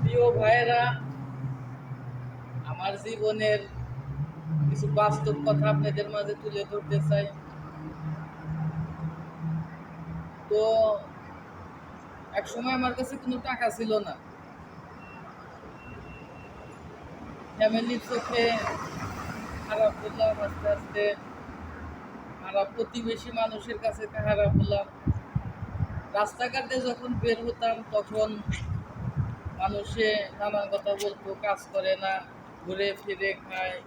প্রিয় ভাইয়েরা, আমার জীবনের কিছু বাস্তব কথা আপনাদের মাঝে তুলে ধরতে চাই। তো এক সময় আমার কাছে কোনো টাকা ছিল না। ফ্যামিলির চোখে খারাপ হলাম, আস্তে আস্তে খারাপ, প্রতিবেশী মানুষের কাছে খারাপ হলাম। রাস্তাঘাটে যখন বের হতাম তখন মানুষে নানান কথা বলতো, কাজ করে না, ঘুরে ফিরে খায়।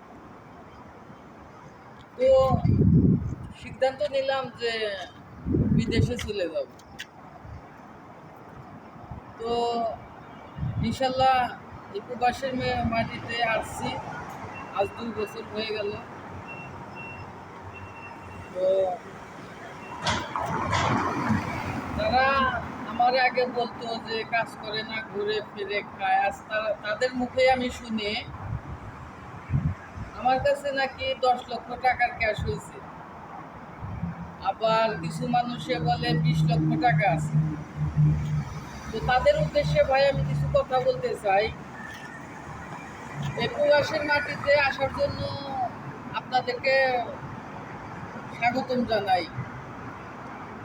তো সিদ্ধান্ত নিলাম যে বিদেশে চলে যাব। তো ইনশাল্লাহ এই প্রবাসের মাটিতে আসছি, আজ 2 বছর হয়ে গেল। তো যারা আমার আগে বলতো যে কাজ করে না, ঘুরে ফিরে খায়, আজ তাদের মুখে আমি শুনে আমার কাছে নাকি 10 লক্ষ টাকার ক্যাশ হয়েছে। আবার কিছু মানুষে বলে 20 লক্ষ টাকা আছে। তো তাদের উদ্দেশ্যে ভাই আমি কিছু কথা বলতে চাই। এই প্রবাসের মাটিতে আসার জন্য আপনাদেরকে স্বাগতম জানাই।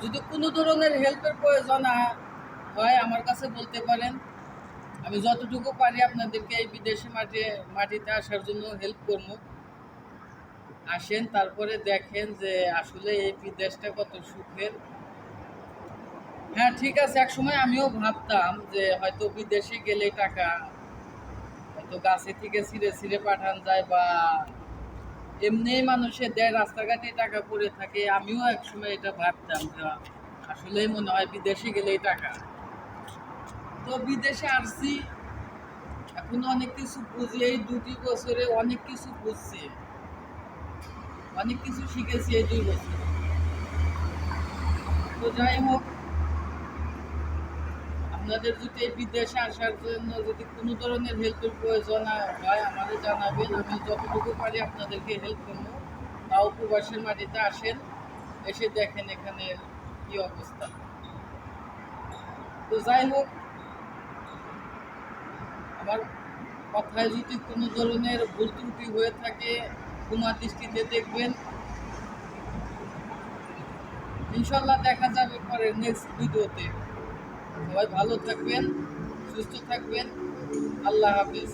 যদি কোনো ধরনের হেল্পের প্রয়োজন হয় আমার কাছে বলতে পারেন। আমি যতটুকু পারি আপনাদেরকে এই বিদেশি মাটিতে আসার জন্য হেল্প করব। আসেন, তারপরে দেখেন যে আসলে এই বিদেশটা কত সুখের। হ্যাঁ, ঠিক আছে, একসময় আমিও ভাবতাম যে হয়তো বিদেশে গেলে টাকা হয়তো গাছে থেকে ছিঁড়ে ছিঁড়ে পাঠান যায়, বা এমনি মানুষের দেয়, রাস্তাঘাটে টাকা পড়ে থাকে। আমিও একসময় এটা ভাবতাম যে আসলেই মনে হয় বিদেশে গেলেই টাকা। তো বিদেশে আসছি, এখন অনেক কিছু বুঝি। এই 2 বছরে অনেক কিছু বুঝছি, অনেক কিছু শিখেছি এই 2 বছরে। তো যাই হোক, আপনাদের যদি এই বিদেশে আসার জন্য যদি কোনো ধরনের হেল্পের প্রয়োজন হয় আমাদের জানাবেন। আমি যতটুকু পারি আপনাদেরকে হেল্প করবো। তাও প্রবাসের মাটিতে আসেন, এসে দেখেন এখানে কি অবস্থা। তো যাই হোক, আমার কথায় যদি কোনো ধরনের ভুল ত্রুটি হয়ে থাকে ক্ষমা দৃষ্টিতে দেখবেন। ইনশাল্লাহ দেখা যাবে পরে নেক্সট ভিডিওতে। সবাই ভালো থাকবেন, সুস্থ থাকবেন। আল্লাহ হাফিজ।